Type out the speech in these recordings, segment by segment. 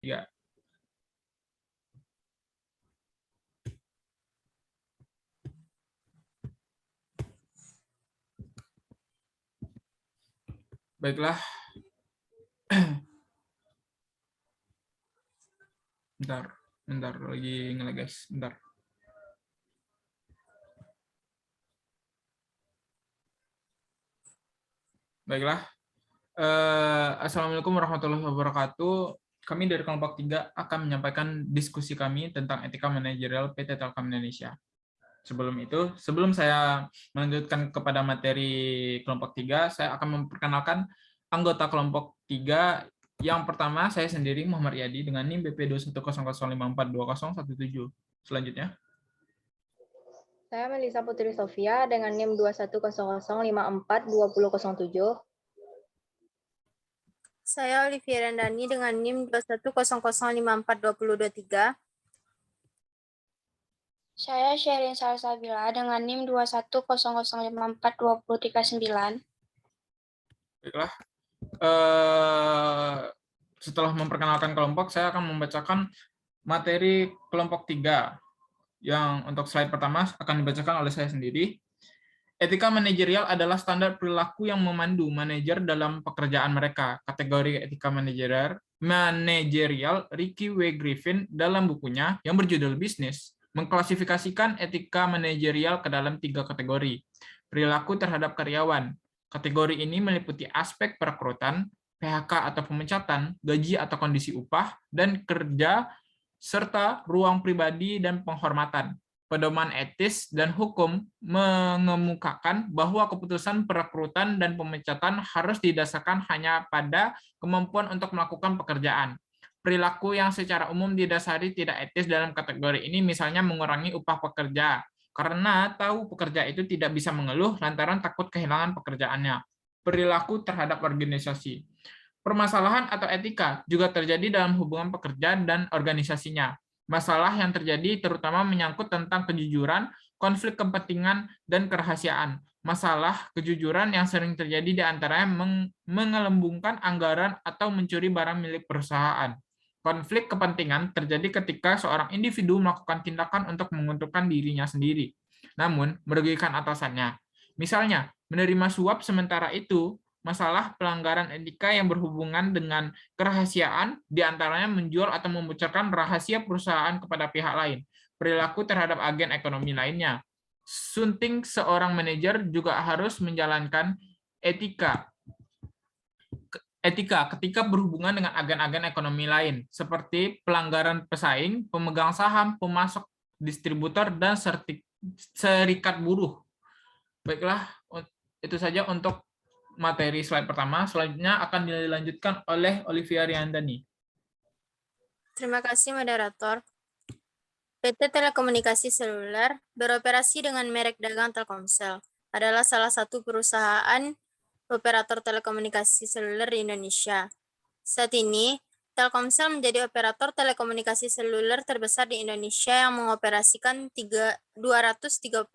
3. Baiklah. Bentar lagi nge-lag guys, bentar. Baiklah. Assalamualaikum warahmatullahi wabarakatuh. Kami dari kelompok 3 akan menyampaikan diskusi kami tentang etika manajerial PT Telkom Indonesia. Sebelum saya melanjutkan kepada materi kelompok 3, saya akan memperkenalkan anggota kelompok 3. Yang pertama, saya sendiri Muhammad Riyadi dengan NIM BP 21005420117. Selanjutnya. Saya Melisa Putri Sofia dengan NIM 21005420007. Saya Olivia Randani dengan NIM 21005420023. Saya Sherin Salsabila dengan NIM 210054239. Baiklah. Setelah memperkenalkan kelompok, saya akan membacakan materi kelompok 3. Yang untuk slide pertama akan dibacakan oleh saya sendiri. Etika manajerial adalah standar perilaku yang memandu manajer dalam pekerjaan mereka. Kategori etika manajerial Ricky W. Griffin dalam bukunya yang berjudul Bisnis mengklasifikasikan etika manajerial ke dalam 3 kategori. Perilaku terhadap karyawan. Kategori ini meliputi aspek perekrutan, PHK atau pemecatan, gaji atau kondisi upah, dan kerja, serta ruang pribadi dan penghormatan. Pedoman etis dan hukum mengemukakan bahwa keputusan perekrutan dan pemecatan harus didasarkan hanya pada kemampuan untuk melakukan pekerjaan. Perilaku yang secara umum didasari tidak etis dalam kategori ini misalnya mengurangi upah pekerja, karena tahu pekerja itu tidak bisa mengeluh lantaran takut kehilangan pekerjaannya. Perilaku terhadap organisasi. Permasalahan atau etika juga terjadi dalam hubungan pekerja dan organisasinya. Masalah yang terjadi terutama menyangkut tentang kejujuran, konflik kepentingan, dan kerahasiaan. Masalah kejujuran yang sering terjadi di antaranya mengelembungkan anggaran atau mencuri barang milik perusahaan. Konflik kepentingan terjadi ketika seorang individu melakukan tindakan untuk menguntungkan dirinya sendiri, namun merugikan atasannya. Misalnya, menerima suap sementara itu. Masalah pelanggaran etika yang berhubungan dengan kerahasiaan, diantaranya menjual atau membocorkan rahasia perusahaan kepada pihak lain. Perilaku terhadap agen ekonomi lainnya. Sunting seorang manajer juga harus menjalankan etika ketika berhubungan dengan agen-agen ekonomi lain, seperti pelanggaran pesaing, pemegang saham, pemasok, distributor, dan serikat buruh. Baiklah, itu saja untuk materi slide pertama. Selanjutnya akan dilanjutkan oleh Olivia Riandani. Terima kasih, moderator. PT Telekomunikasi Seluler beroperasi dengan merek dagang Telkomsel, adalah salah satu perusahaan operator telekomunikasi seluler di Indonesia. Saat ini, Telkomsel menjadi operator telekomunikasi seluler terbesar di Indonesia yang mengoperasikan 236.000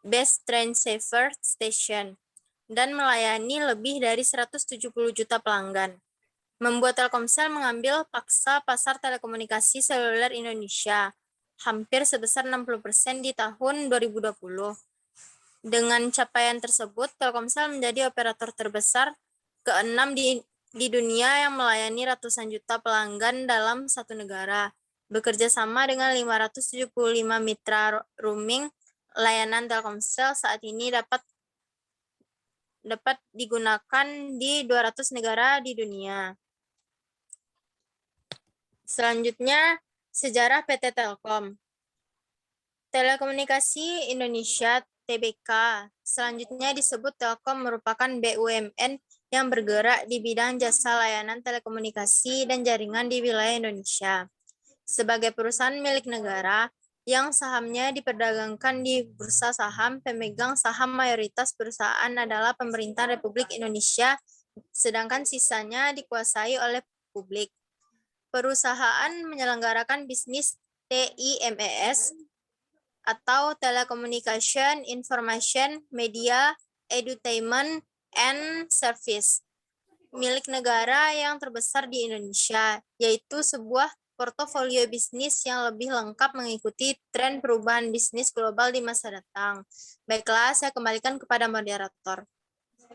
Best Trend Saver Station dan melayani lebih dari 170 juta pelanggan. Membuat Telkomsel mengambil paksa pasar telekomunikasi seluler Indonesia, hampir sebesar 60% di tahun 2020. Dengan capaian tersebut, Telkomsel menjadi operator terbesar ke-6 di dunia yang melayani ratusan juta pelanggan dalam satu negara. Bekerja sama dengan 575 mitra roaming, layanan Telkomsel saat ini dapat digunakan di 200 negara di dunia. Selanjutnya, sejarah PT Telkom. Telekomunikasi Indonesia (TBK). Selanjutnya disebut Telkom merupakan BUMN yang bergerak di bidang jasa layanan telekomunikasi dan jaringan di wilayah Indonesia. Sebagai perusahaan milik negara, yang sahamnya diperdagangkan di bursa saham, pemegang saham mayoritas perusahaan adalah pemerintah Republik Indonesia, sedangkan sisanya dikuasai oleh publik. Perusahaan menyelenggarakan bisnis TIMES atau Telecommunication, Information, Media, Edutainment, and Service. milik negara yang terbesar di Indonesia, yaitu sebuah portofolio bisnis yang lebih lengkap mengikuti tren perubahan bisnis global di masa datang. Baiklah, saya kembalikan kepada moderator.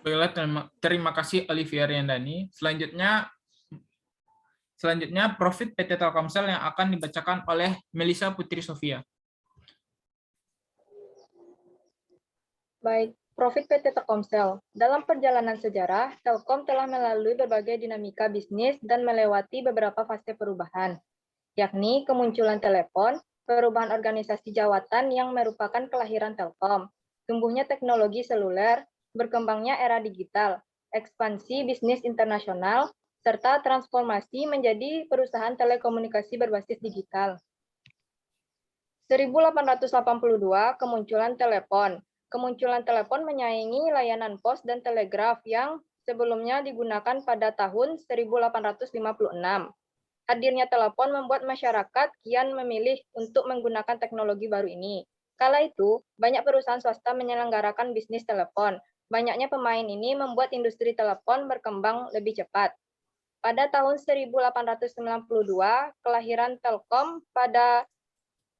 Baiklah, terima kasih Olivia Riandani. Selanjutnya profit PT Telkomsel yang akan dibacakan oleh Melissa Putri Sofia. Baik, profit PT Telkomsel. Dalam perjalanan sejarah, Telkom telah melalui berbagai dinamika bisnis dan melewati beberapa fase perubahan, yakni kemunculan telepon, perubahan organisasi jawatan yang merupakan kelahiran Telkom, tumbuhnya teknologi seluler, berkembangnya era digital, ekspansi bisnis internasional, serta transformasi menjadi perusahaan telekomunikasi berbasis digital. 1882, kemunculan telepon. Kemunculan telepon menyaingi layanan pos dan telegraf yang sebelumnya digunakan pada tahun 1856. Hadirnya telepon membuat masyarakat kian memilih untuk menggunakan teknologi baru ini. Kala itu, banyak perusahaan swasta menyelenggarakan bisnis telepon. Banyaknya pemain ini membuat industri telepon berkembang lebih cepat. Pada tahun 1892, kelahiran Telkom pada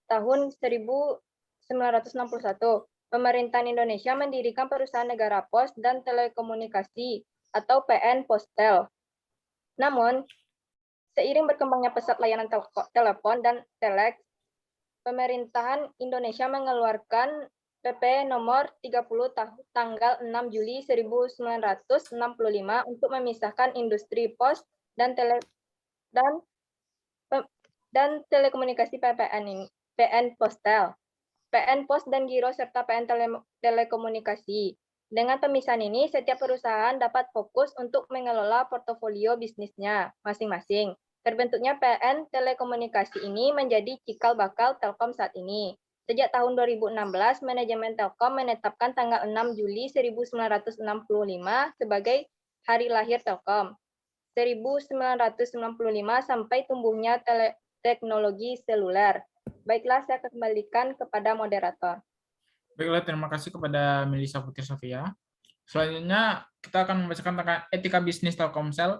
tahun 1961, pemerintahan Indonesia mendirikan perusahaan negara pos dan telekomunikasi atau PN Postel. Namun, seiring berkembangnya pesat layanan telepon dan telex, pemerintahan Indonesia mengeluarkan PP nomor 30 tanggal 6 Juli 1965 untuk memisahkan industri pos dan telekomunikasi PN Postel, PN Pos dan Giro serta PN Telekomunikasi. Dengan pemisahan ini, setiap perusahaan dapat fokus untuk mengelola portofolio bisnisnya masing-masing. Terbentuknya PN Telekomunikasi ini menjadi cikal bakal Telkom saat ini. Sejak tahun 2016, manajemen Telkom menetapkan tanggal 6 Juli 1965 sebagai hari lahir Telkom. 1995 sampai tumbuhnya teknologi seluler. Baiklah, saya kembalikan kepada moderator. Baiklah, terima kasih kepada Melissa Putri Sofia. Selanjutnya kita akan membacakan tentang etika bisnis Telkomsel,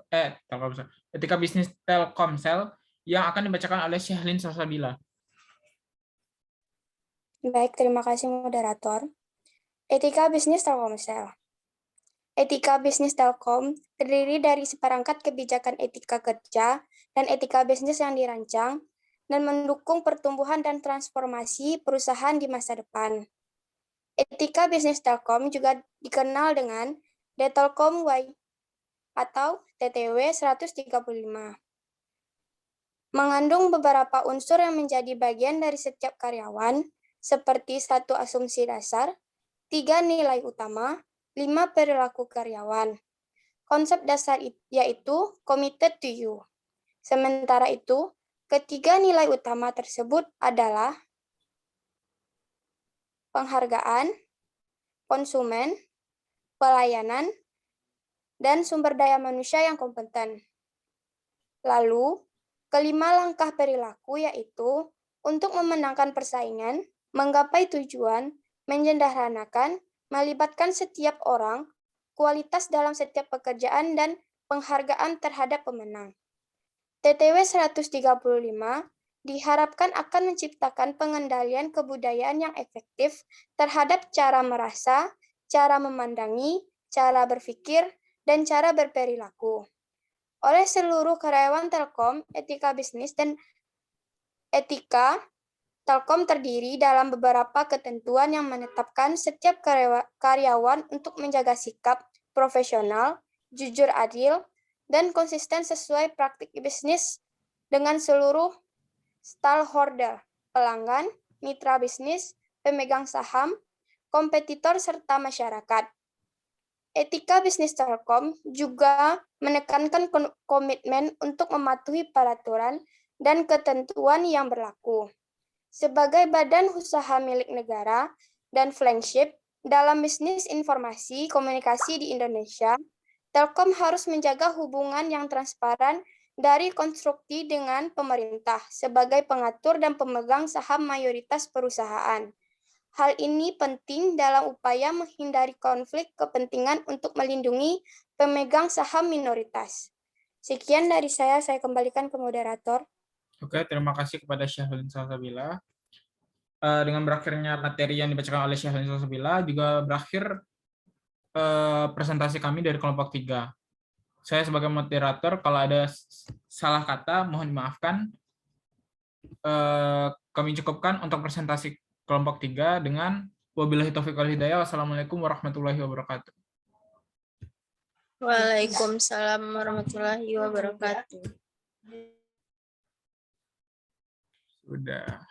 etika bisnis Telkomsel yang akan dibacakan oleh Syahlin Salsabila. Baik, terima kasih moderator. Etika bisnis Telkomsel. Etika bisnis Telkom terdiri dari seperangkat kebijakan etika kerja dan etika bisnis yang dirancang dan mendukung pertumbuhan dan transformasi perusahaan di masa depan. Etika bisnis Telkom juga dikenal dengan Telkom Way atau TTW 135. Mengandung beberapa unsur yang menjadi bagian dari setiap karyawan, seperti 1 asumsi dasar, 3 nilai utama, 5 perilaku karyawan. Konsep dasar yaitu committed to you. Sementara itu, ketiga nilai utama tersebut adalah penghargaan, konsumen, pelayanan, dan sumber daya manusia yang kompeten. Lalu, kelima langkah perilaku yaitu untuk memenangkan persaingan, menggapai tujuan, menjederhanakan, melibatkan setiap orang, kualitas dalam setiap pekerjaan, dan penghargaan terhadap pemenang. TTW 135 diharapkan akan menciptakan pengendalian kebudayaan yang efektif terhadap cara merasa, cara memandangi, cara berpikir, dan cara berperilaku. Oleh seluruh karyawan Telkom, etika bisnis dan etika Telkom terdiri dalam beberapa ketentuan yang menetapkan setiap karyawan untuk menjaga sikap profesional, jujur adil, dan konsisten sesuai praktik bisnis dengan seluruh stakeholder, pelanggan, mitra bisnis, pemegang saham, kompetitor, serta masyarakat. Etika bisnis Telkom juga menekankan komitmen untuk mematuhi peraturan dan ketentuan yang berlaku. Sebagai badan usaha milik negara dan flagship dalam bisnis informasi komunikasi di Indonesia, Telkom harus menjaga hubungan yang transparan dari konstruksi dengan pemerintah sebagai pengatur dan pemegang saham mayoritas perusahaan. Hal ini penting dalam upaya menghindari konflik kepentingan untuk melindungi pemegang saham minoritas. Sekian dari saya kembalikan ke moderator. Oke, terima kasih kepada Syahrul Salsabila. Dengan berakhirnya materi yang dibacakan oleh Syahrul Salsabila, juga berakhir presentasi kami dari kelompok 3. Saya sebagai moderator, kalau ada salah kata, mohon dimaafkan. Kami cukupkan untuk presentasi kelompok 3 dengan wabillahi taufiq wal hidayah. Wassalamualaikum warahmatullahi wabarakatuh. Waalaikumsalam warahmatullahi wabarakatuh. Sudah.